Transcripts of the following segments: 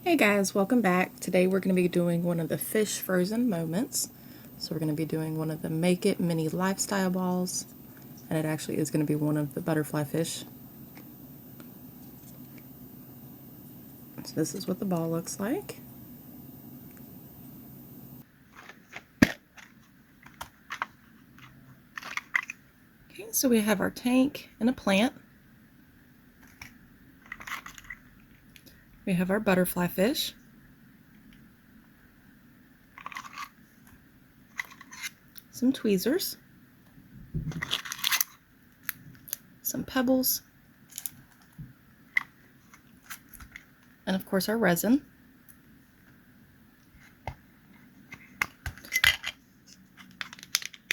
Hey guys, welcome back. Today we're going to be doing one of the fish frozen moments. So we're going to be doing one of the Make It mini lifestyle balls, and it actually is going to be one of the butterfly fish. So this is what the ball looks like. Okay, so we have our tank and a plant. We have our butterfly fish. Some tweezers. Some pebbles. And of course our resin.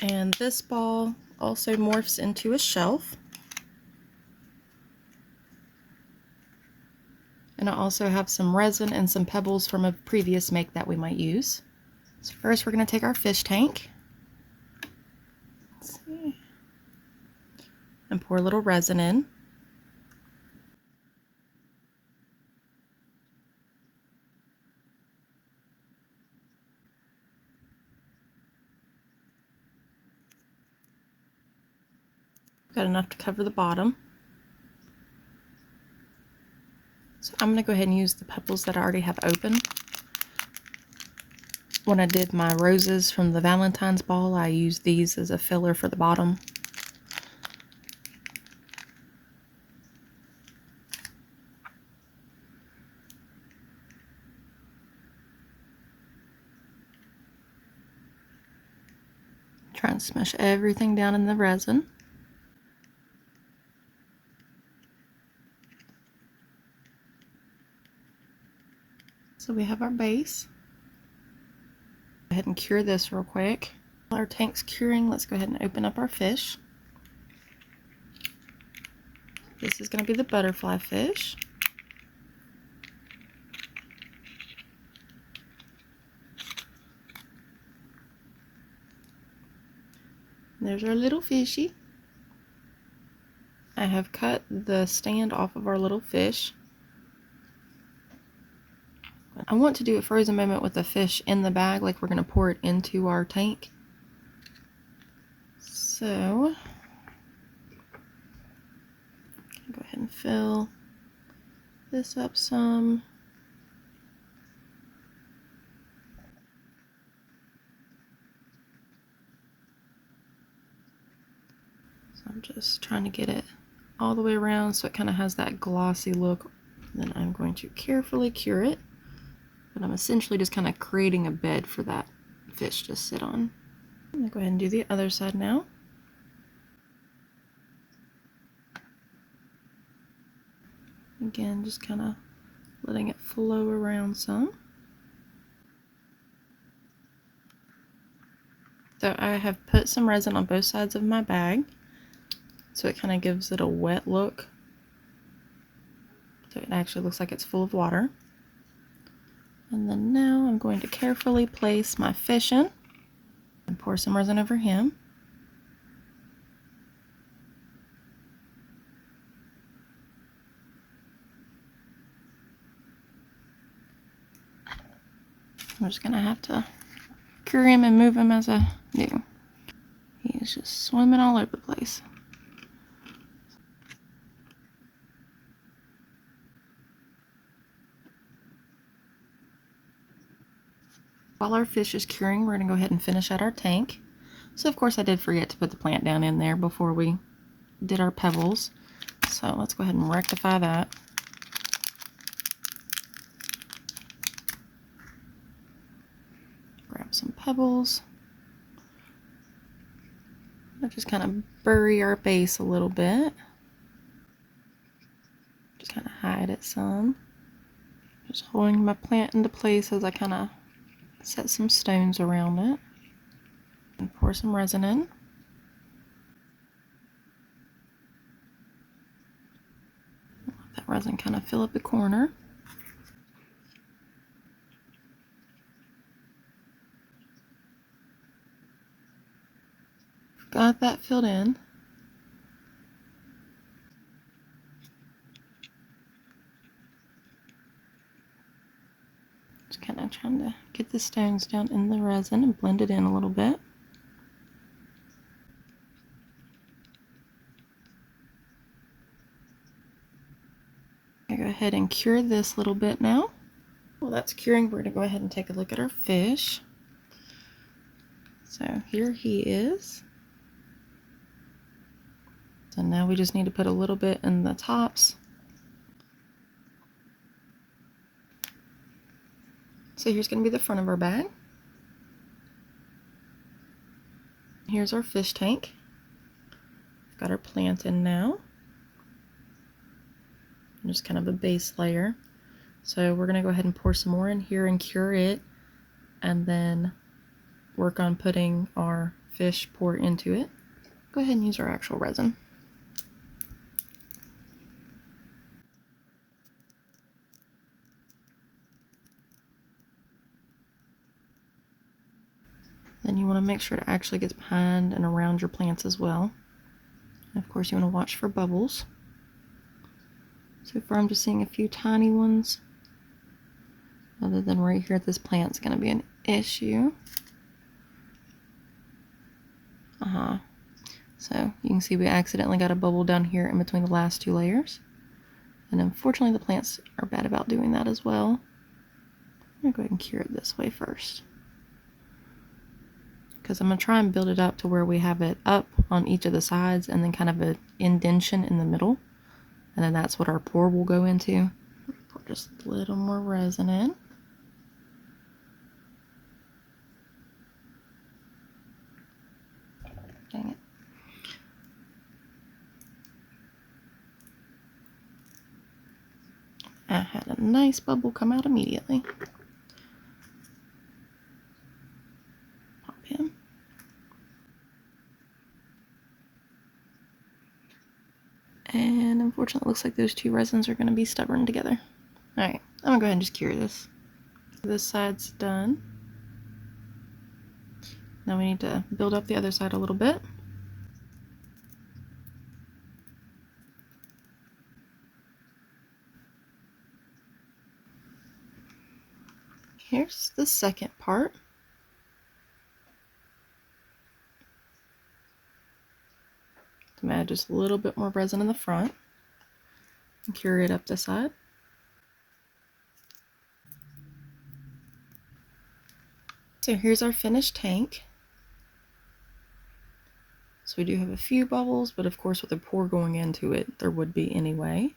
And this ball also morphs into a shelf. And I also have some resin and some pebbles from a previous make that we might use. So first we're going to take our fish tank. Let's see. And pour a little resin in. Got enough to cover the bottom. So I'm going to go ahead and use the pebbles that I already have open. When I did my roses from the Valentine's ball, I used these as a filler for the bottom. Try and smush everything down in the resin. So we have our base. Go ahead and cure this real quick. While our tank's curing, let's go ahead and open up our fish. This is going to be the butterfly fish. There's our little fishy. I have cut the stand off of our little fish. I want to do a frozen moment with the fish in the bag, like we're going to pour it into our tank. So, go ahead and fill this up some. So I'm just trying to get it all the way around so it kind of has that glossy look. Then I'm going to carefully cure it. But I'm essentially just kind of creating a bed for that fish to sit on. I'm going to go ahead and do the other side now. Again, just kind of letting it flow around some. So I have put some resin on both sides of my bag, so it kind of gives it a wet look. So it actually looks like it's full of water. And then now I'm going to carefully place my fish in and pour some resin over him. I'm just gonna have to cure him and move him as I do. He is just swimming all over the place. While our fish is curing, we're gonna go ahead and finish out our tank. So of course I did forget to put the plant down in there before we did our pebbles. So let's go ahead and rectify that. Grab some pebbles. I'll just kind of bury our base a little bit. Just kind of hide it some. Just holding my plant into place as I kind of set some stones around it. And pour some resin in. Let that resin kind of fill up the corner. Got that filled in. Just kind of trying to get the stones down in the resin and blend it in a little bit. I go ahead and cure this a little bit now. While that's curing, we're going to go ahead and take a look at our fish. So here he is. So now we just need to put a little bit in the tops. So here's going to be the front of our bag. Here's our fish tank. We've got our plant in now. And just kind of a base layer. So we're going to go ahead and pour some more in here and cure it, and then work on putting our fish pour into it. Go ahead and use our actual resin. Then you want to make sure it actually gets behind and around your plants as well. And of course you want to watch for bubbles. So far I'm just seeing a few tiny ones. Other than right here, this plant's going to be an issue. So you can see we accidentally got a bubble down here in between the last two layers. And unfortunately the plants are bad about doing that as well. I'm going to go ahead and cure it this way first, because I'm going to try and build it up to where we have it up on each of the sides and then kind of an indentation in the middle. And then that's what our pour will go into. Pour just a little more resin in. Dang it. I had a nice bubble come out immediately. Pop him. And unfortunately it looks like those two resins are going to be stubborn together. Alright, I'm going to go ahead and just cure this. This side's done. Now we need to build up the other side a little bit. Here's the second part. I'm gonna add just a little bit more resin in the front and cure it up this side. So here's our finished tank. So we do have a few bubbles, but of course with a pour going into it, there would be anyway.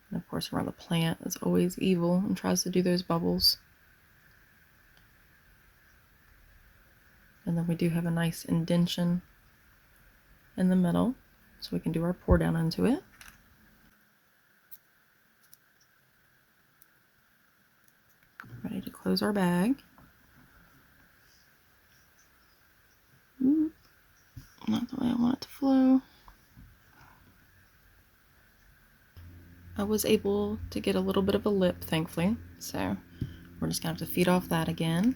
And of course around the plant is always evil and tries to do those bubbles. And then we do have a nice indentation in the middle, so we can do our pour down into it. Ready to close our bag. Ooh, not the way I want it to flow. I was able to get a little bit of a lip, thankfully, so we're just gonna have to feed off that again.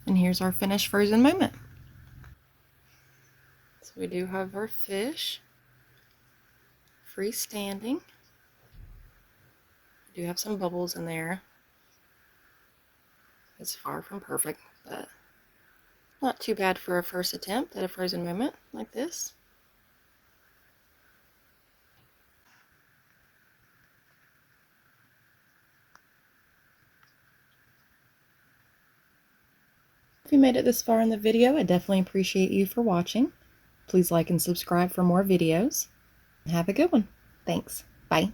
And here's our finished frozen moment. So we do have our fish freestanding. We do have some bubbles in there. It's far from perfect, but not too bad for a first attempt at a frozen moment like this. If you made it this far in the video, I definitely appreciate you for watching. Please like and subscribe for more videos. Have a good one. Thanks. Bye.